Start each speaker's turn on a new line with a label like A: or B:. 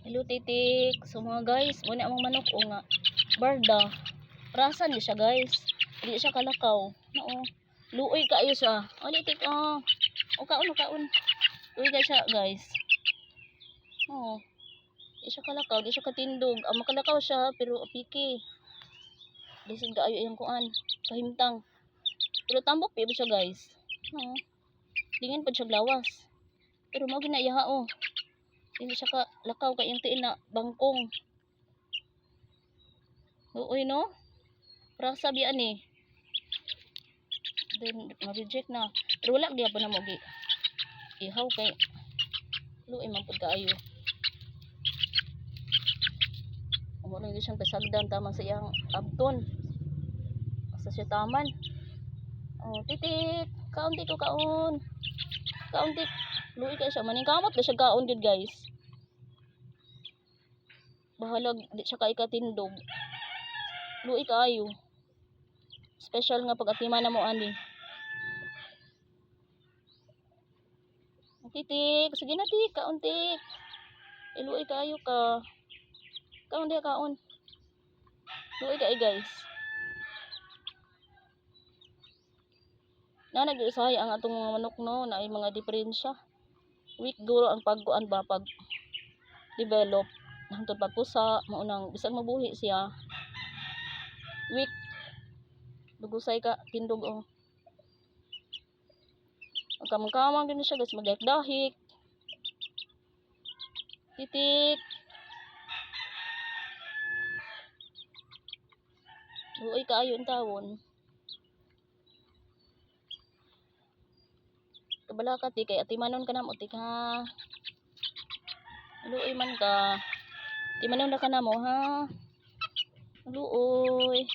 A: Hello titik. So mga guys, muna among manok o nga barda. Prasan di siya guys. Hindi siya kalakaw. Oo. Luoy kaayo siya. O titik oh. O kaon. Luoy ka siya guys. Oo. Di siya kalakaw, di siya katindog. Makalakaw siya pero piki. Disig kaayo yung kuan. Kahimtang. Pero tambok pa siya guys. Oo. Dingin pa siya lawas. Pero mo ginaiha oh. Hindi siya ka lakaw kay yung tiin na bangkong. Uy no? Prasa biyan eh. Then ma-reject na. Pero wala diya pa na mo gi. Ihaw kay luoy man pud kaayo. Amo lang siyang pasagdan tama sa iyang abton. Sa siya taman. Oh, titik. Kaunti ko kaon. Kaunti. Luoy kay siya maning kamot ba siya kaon gid guys. Bahalag di siya kay katindog. Luoy kaayo. Special nga pag-atiman na mo ani. Titik, sige na tik, kaunti. Luoy kaayo ka. Kaon dia kaon. Luoy kay guys. Na nag-usahay ang atong mga manok no, na ay mga diferensya. Weak guro ang pagkuan ba pag develop hangtod pagpusa, maunang bisan mabuhi siya. Weak dugusay ka tindog oh. Kamang-kamang din siya guys, magdahik-dahik. Titik. Luoy kaayo ang tawon. Kabala ka ti kay atimanon ka namo tik ha. Luoy man ka. Timanon na ka namo ha. Luoy.